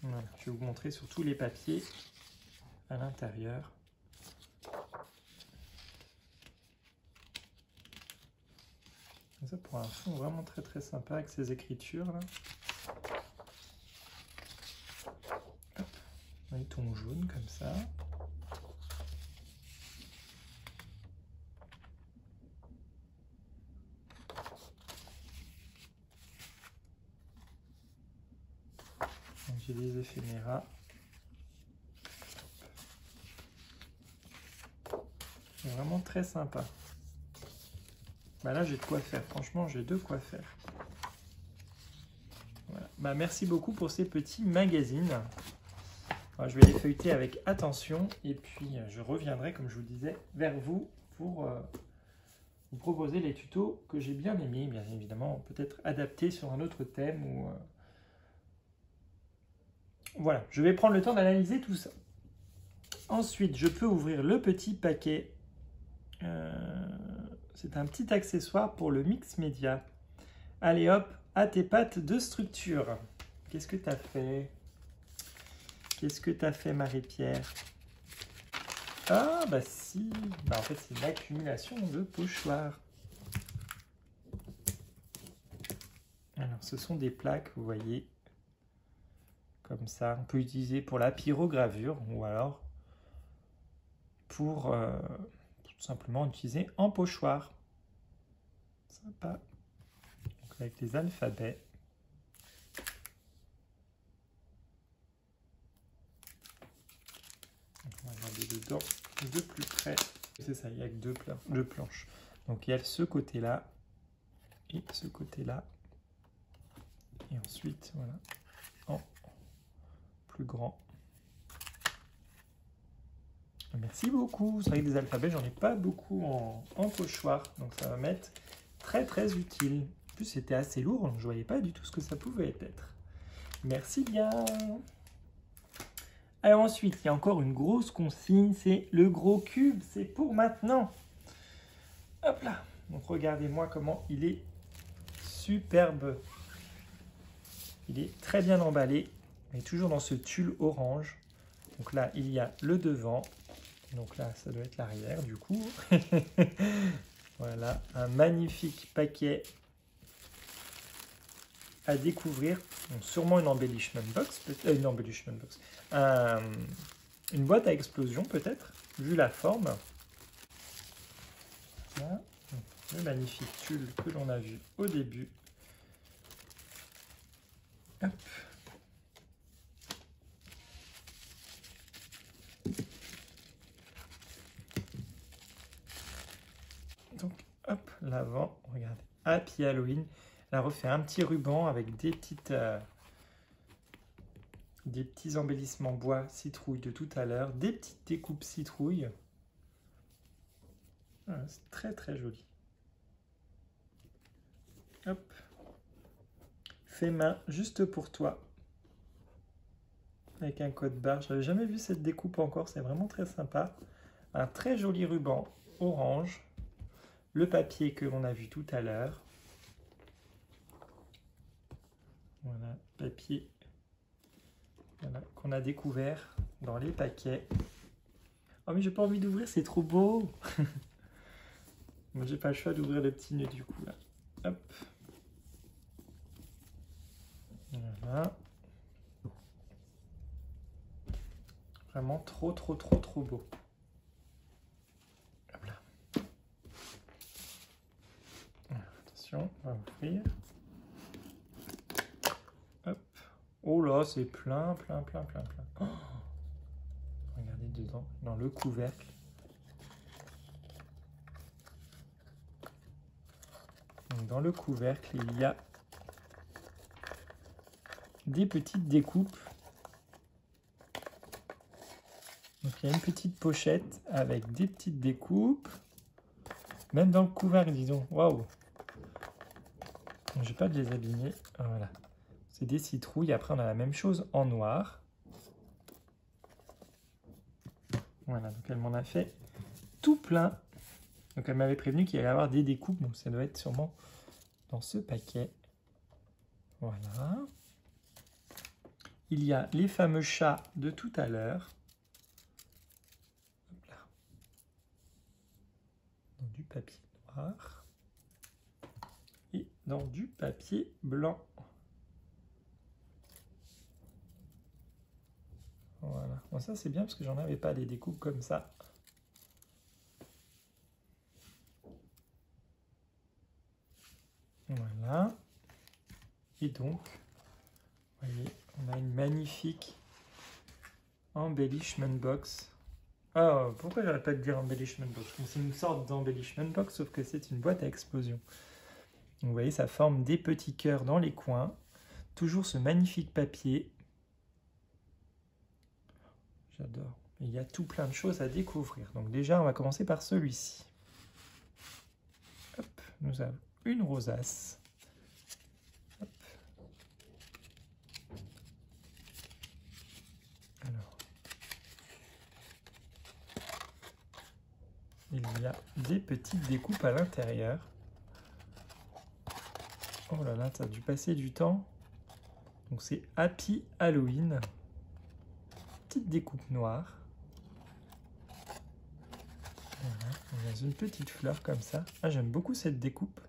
Voilà, je vais vous montrer surtout les papiers à l'intérieur. Ça pour un fond vraiment très très sympa avec ces écritures là. Hop. Un ton jaune comme ça. J'ai les éphéméras. C'est vraiment très sympa. Bah là, j'ai de quoi faire. Franchement, j'ai de quoi faire. Voilà. Bah, merci beaucoup pour ces petits magazines. Alors, je vais les feuilleter avec attention. Et puis, je reviendrai, comme je vous disais, vers vous pour vous proposer les tutos que j'ai bien aimés. Bien évidemment, peut-être adaptés sur un autre thème. Ou, Voilà, je vais prendre le temps d'analyser tout ça. Ensuite, je peux ouvrir le petit paquet. C'est un petit accessoire pour le mix média. Allez hop, à tes pattes de structure. Qu'est-ce que tu as fait? Qu'est-ce que tu as fait, Marie-Pierre? Ah, bah si. Bah, en fait, c'est l'accumulation de pochoirs. Alors, ce sont des plaques, vous voyez. Comme ça. On peut utiliser pour la pyrogravure ou alors pour tout simplement utiliser en pochoir. Sympa. Donc, avec les alphabets. On va regarder dedans de plus près. C'est ça, il n'y a que deux planches. Donc il y a ce côté-là et ce côté-là. Et ensuite, voilà, en plus grand. Merci beaucoup. C'est vrai que des alphabets, j'en ai pas beaucoup en pochoir. Donc ça va m'être très très utile. En plus, c'était assez lourd, donc je voyais pas du tout ce que ça pouvait être. Merci bien. Alors ensuite, il y a encore une grosse consigne, c'est le gros cube, c'est pour maintenant. Hop là. Donc regardez-moi comment il est superbe. Il est très bien emballé, mais toujours dans ce tulle orange. Donc là, il y a le devant. Donc là, ça doit être l'arrière du coup. Voilà, un magnifique paquet à découvrir. Donc, sûrement une embellishment box, une boîte à explosion peut-être, vu la forme. Voilà. Le magnifique tulle que l'on a vu au début. Hop. Donc, hop, l'avant, regardez. Happy Halloween. Elle a refait un petit ruban avec des petits embellissements bois citrouille de tout à l'heure, des petites découpes citrouille. Voilà, c'est très très joli. Hop. Fait main juste pour toi. Avec un code barre. Je n'avais jamais vu cette découpe encore, c'est vraiment très sympa. Un très joli ruban orange. Le papier que l'on a vu tout à l'heure. Voilà, papier voilà, qu'on a découvert dans les paquets. Oh mais j'ai pas envie d'ouvrir, c'est trop beau. Moi j'ai pas le choix d'ouvrir le petit nœud du coup là. Hop. Voilà. Vraiment trop beau. Hop là. Voilà, attention, on va ouvrir. Hop. Oh là, c'est plein. Oh, regardez dedans, dans le couvercle. Donc, dans le couvercle, il y a des petites découpes. Donc il y a une petite pochette avec des petites découpes. Même dans le couvercle, disons. Waouh! Je ne vais pas de les abîmer. Voilà. C'est des citrouilles. Après, on a la même chose en noir. Voilà, donc elle m'en a fait tout plein. Donc elle m'avait prévenu qu'il allait y avoir des découpes. Donc ça doit être sûrement dans ce paquet. Voilà. Il y a les fameux chats de tout à l'heure. Dans du papier noir. dans du papier blanc. Voilà, bon, ça c'est bien parce que j'en avais pas des découpes comme ça. Voilà. Et donc, vous voyez, on a une magnifique embellishment box. Ah, pourquoi j'arrête pas de dire embellishment box? C'est une sorte d'embellishment box, sauf que c'est une boîte à explosion. Donc, vous voyez, ça forme des petits cœurs dans les coins. Toujours ce magnifique papier. J'adore. Il y a tout plein de choses à découvrir. Donc déjà, on va commencer par celui-ci. Hop, nous avons une rosace. Hop. Alors, il y a des petites découpes à l'intérieur. Oh là là, ça a dû passer du temps. Donc c'est Happy Halloween. Petite découpe noire. Voilà, on a une petite fleur comme ça. Ah, j'aime beaucoup cette découpe.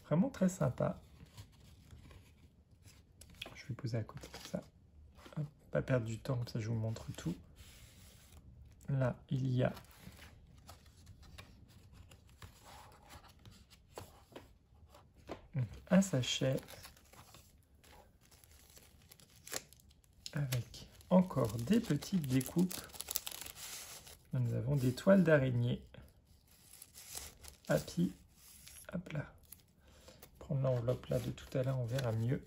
Vraiment très sympa. Je vais poser à côté comme ça. Hop, pas perdre du temps, comme ça je vous montre tout. Là, il y a un sachet avec encore des petites découpes. Nous avons des toiles d'araignée. Happy. Hop là. Prendre l'enveloppe là de tout à l'heure, on verra mieux.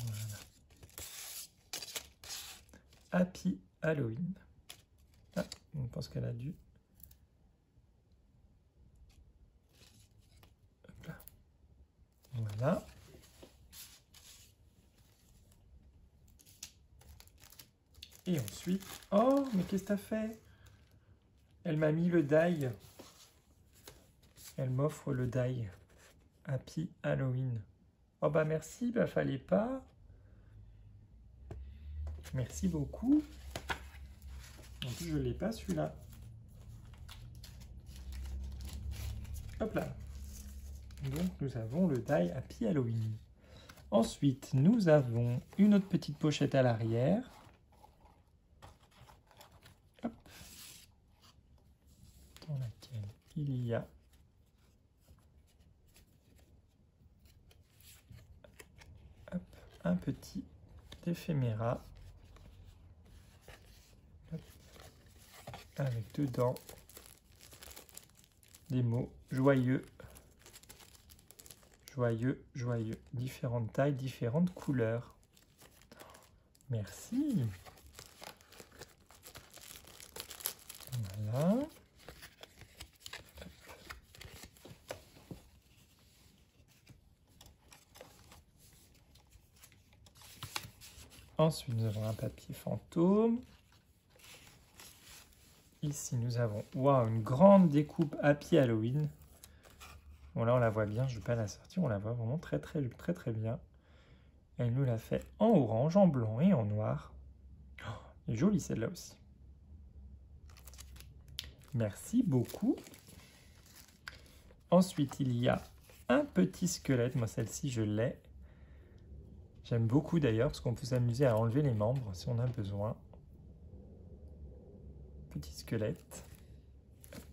Voilà. Happy Halloween. Ah, on pense qu'elle a dû. Hop là. Voilà. Et ensuite, oh, mais qu'est-ce que t'as fait? Elle m'a mis le die. Elle m'offre le die. Happy Halloween. Oh bah merci, bah fallait pas. Merci beaucoup. En plus, je l'ai pas celui-là. Hop là. Donc nous avons le die Happy Halloween. Ensuite, nous avons une autre petite pochette à l'arrière. Dans laquelle il y a un petit éphéméra avec dedans des mots joyeux, joyeux, joyeux, différentes tailles, différentes couleurs. Merci. Voilà. Ensuite, nous avons un papier fantôme. Ici, nous avons une grande découpe Happy Halloween. Bon, là, on la voit bien. Je ne vais pas la sortir. On la voit vraiment très, très, très, très bien. Elle nous l'a fait en orange, en blanc et en noir. Oh, elle est jolie, celle-là aussi. Merci beaucoup. Ensuite, il y a un petit squelette. Moi, celle-ci, je l'ai. J'aime beaucoup d'ailleurs parce qu'on peut s'amuser à enlever les membres si on a besoin. Petit squelette. Hop.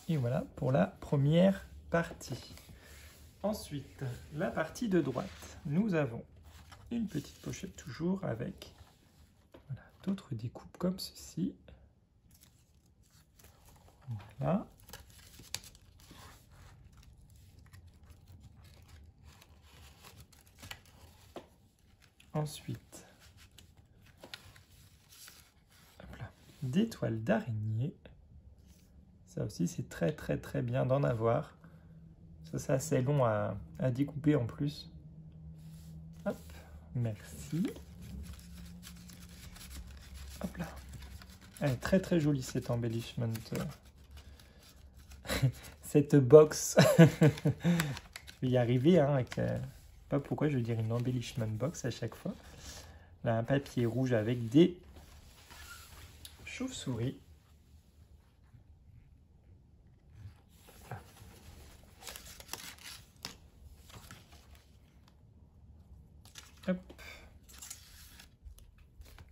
Et voilà pour la première partie. Ensuite, la partie de droite. Nous avons une petite pochette toujours avec d'autres découpes comme ceci. Voilà. Ensuite, des toiles d'araignée. Ça aussi, c'est très très très bien d'en avoir. Ça, c'est assez long à découper en plus. Hop, merci. Hop là. Elle est très très jolie cette embellishment. Cette box. Je vais y arriver hein, avec... pas pourquoi je veux dire une embellishment box à chaque fois. Là, un papier rouge avec des chauve-souris. Hop.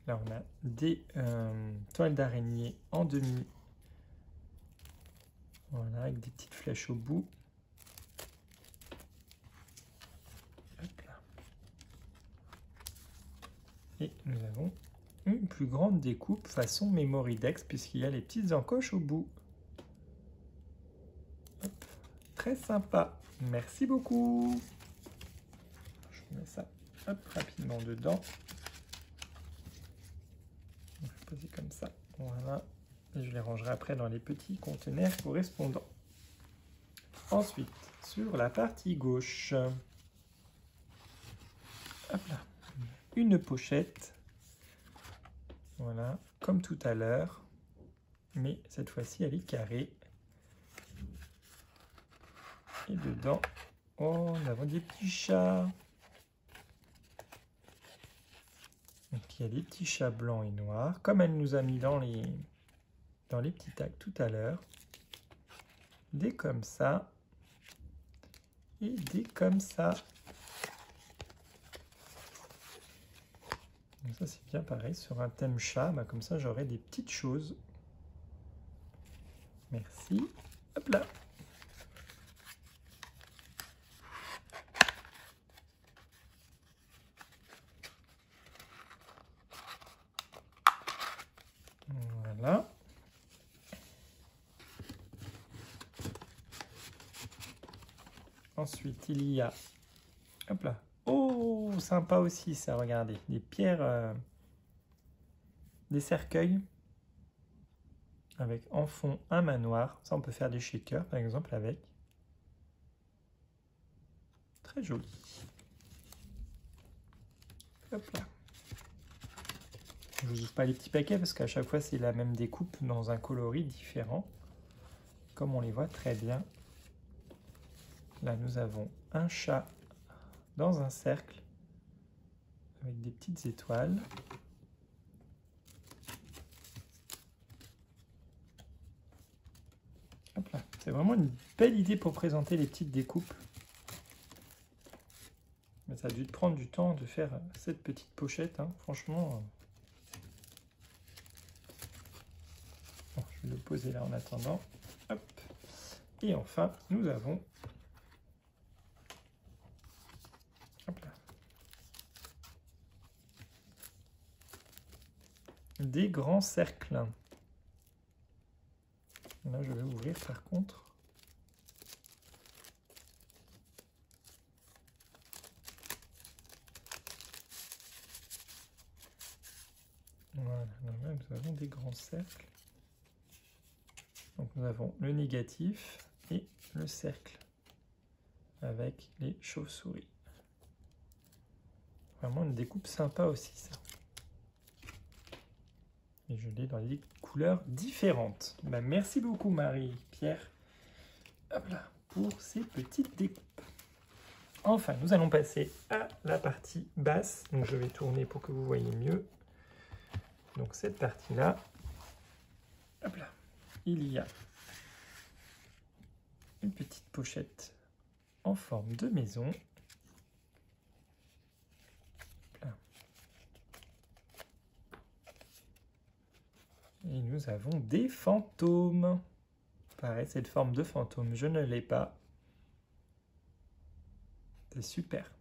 Là, on a des toiles d'araignée en demi. Voilà, avec des petites flèches au bout. Hop là. Et nous avons une plus grande découpe façon Memory-Dex puisqu'il y a les petites encoches au bout. Hop. Très sympa. Merci beaucoup. Je mets ça hop, rapidement dedans. Je vais poser comme ça. Voilà. Et je les rangerai après dans les petits conteneurs correspondants. Ensuite, sur la partie gauche, hop là, une pochette. Voilà, comme tout à l'heure. Mais cette fois-ci, elle est carrée. Et dedans, oh, nous avons des petits chats. Donc, il y a des petits chats blancs et noirs, comme elle nous a mis dans les petits tags tout à l'heure. Des comme ça. Et des comme ça. Donc ça, c'est bien pareil. Sur un thème chat, bah, comme ça, j'aurai des petites choses. Merci. Hop là. Voilà. Ensuite, il y a, hop là, oh, sympa aussi ça, regardez, des pierres, des cercueils, avec en fond un manoir. Ça, on peut faire des shakers, par exemple, avec. Très joli. Hop là. Je ne vous ouvre pas les petits paquets, parce qu'à chaque fois, c'est la même découpe dans un coloris différent, comme on les voit très bien. Là, nous avons un chat dans un cercle avec des petites étoiles. Hop là. C'est vraiment une belle idée pour présenter les petites découpes. Mais ça a dû te prendre du temps de faire cette petite pochette, hein. Franchement. Bon, je vais le poser là en attendant. Hop. Et enfin, nous avons des grands cercles. Là, je vais ouvrir par contre. Voilà, là, nous avons des grands cercles. Donc nous avons le négatif et le cercle avec les chauves-souris. Vraiment une découpe sympa aussi, ça. Et je l'ai dans des couleurs différentes. Bah, merci beaucoup Marie-Pierre pour ces petites découpes. Enfin, nous allons passer à la partie basse. Donc je vais tourner pour que vous voyez mieux. Donc cette partie-là, il y a une petite pochette en forme de maison. Et nous avons des fantômes. Pareil, cette forme de fantôme, je ne l'ai pas. C'est super.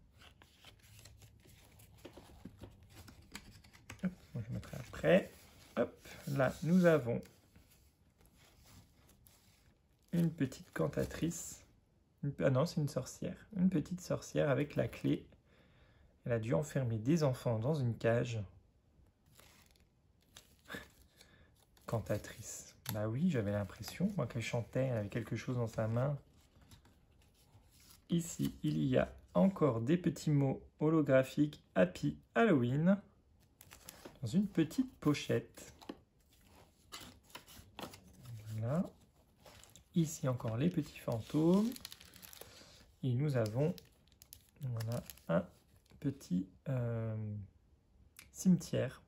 Hop, je mettrai après. Hop, là, nous avons une petite cantatrice. Ah non, c'est une sorcière. Une petite sorcière avec la clé. Elle a dû enfermer des enfants dans une cage. Cantatrice. Bah oui, j'avais l'impression, moi, qu'elle chantait, elle avait quelque chose dans sa main. Ici, il y a encore des petits mots holographiques Happy Halloween dans une petite pochette. Voilà. Ici encore les petits fantômes. Et nous avons voilà, un petit cimetière.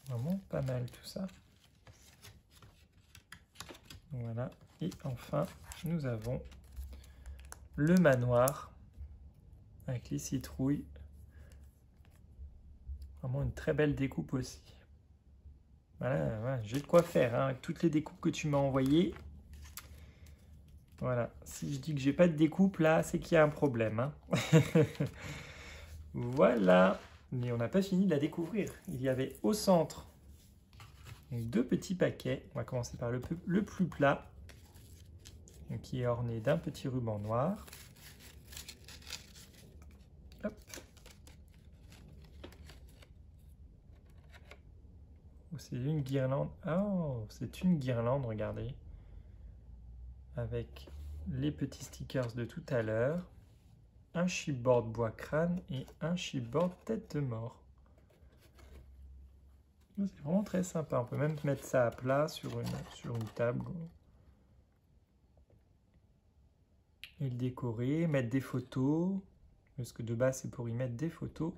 Vraiment pas mal tout ça. Voilà. Et enfin, nous avons le manoir avec les citrouilles. Vraiment une très belle découpe aussi. Voilà, voilà, j'ai de quoi faire hein, avec toutes les découpes que tu m'as envoyées. Voilà, si je dis que j'ai pas de découpe là, c'est qu'il y a un problème. Hein. Voilà, mais on n'a pas fini de la découvrir. Il y avait au centre deux petits paquets. On va commencer par le plus plat, qui est orné d'un petit ruban noir. Hop. C'est une guirlande. Oh, c'est une guirlande, regardez. Avec les petits stickers de tout à l'heure. Un chipboard bois crâne et un chipboard tête de mort. C'est vraiment très sympa. On peut même mettre ça à plat sur une table. Et le décorer, mettre des photos. Parce que de base, c'est pour y mettre des photos.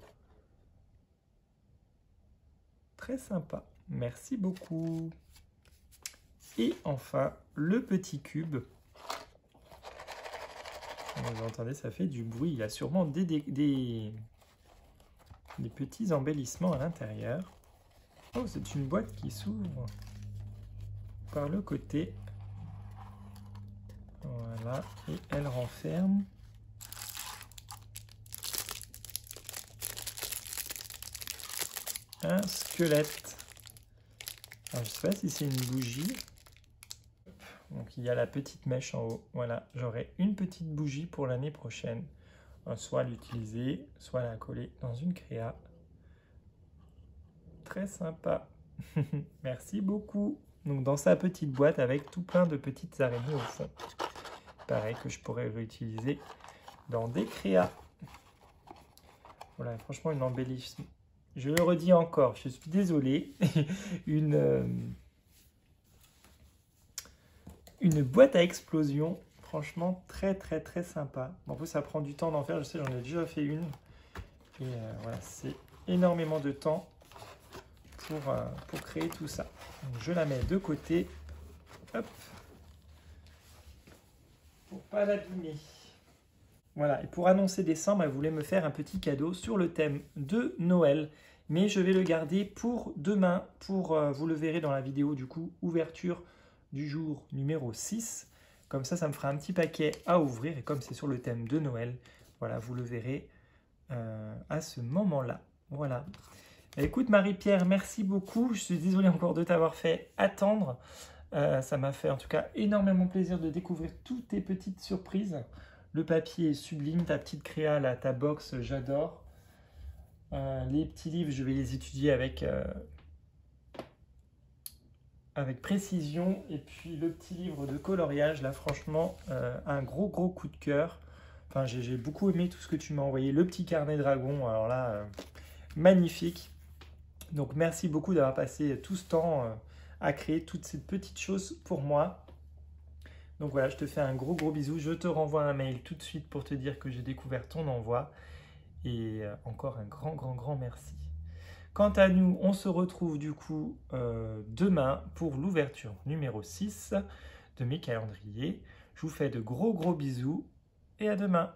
Très sympa. Merci beaucoup. Et enfin, le petit cube. Vous entendez, ça fait du bruit. Il y a sûrement des petits embellissements à l'intérieur. Oh, c'est une boîte qui s'ouvre par le côté. Voilà, et elle renferme un squelette. Alors, je ne sais pas si c'est une bougie. Donc il y a la petite mèche en haut. Voilà, j'aurai une petite bougie pour l'année prochaine. Soit l'utiliser, soit la coller dans une créa. Très sympa. Merci beaucoup. Donc dans sa petite boîte avec tout plein de petites araignées au fond. Pareil que je pourrais réutiliser dans des créas. Voilà, franchement une embellissement. Je le redis encore, je suis désolé. une boîte à explosion, franchement très sympa. En plus ça prend du temps d'en faire, je sais j'en ai déjà fait une. Et voilà, c'est énormément de temps pour créer tout ça. Donc, je la mets de côté. Hop. Pour pas l'abîmer. Voilà, et pour annoncer décembre, elle voulait me faire un petit cadeau sur le thème de Noël. Mais je vais le garder pour demain, vous le verrez dans la vidéo du coup, ouverture du jour numéro 6. Comme ça me fera un petit paquet à ouvrir. Et comme c'est sur le thème de Noël, voilà, vous le verrez à ce moment-là. Voilà. Écoute Marie-Pierre, merci beaucoup. Je suis désolée encore de t'avoir fait attendre. Ça m'a fait en tout cas énormément plaisir de découvrir toutes tes petites surprises. Le papier est sublime, ta petite créa, là, ta box, j'adore. Les petits livres, je vais les étudier avec précision. Et puis le petit livre de coloriage, là franchement, un gros coup de cœur. Enfin, j'ai beaucoup aimé tout ce que tu m'as envoyé. Le petit carnet dragon, alors là, magnifique. Donc merci beaucoup d'avoir passé tout ce temps à créer toutes ces petites choses pour moi. Donc voilà, je te fais un gros bisou. Je te renvoie un mail tout de suite pour te dire que j'ai découvert ton envoi. Et encore un grand merci. Quant à nous, on se retrouve du coup demain pour l'ouverture numéro 6 de mes calendriers. Je vous fais de gros bisous et à demain.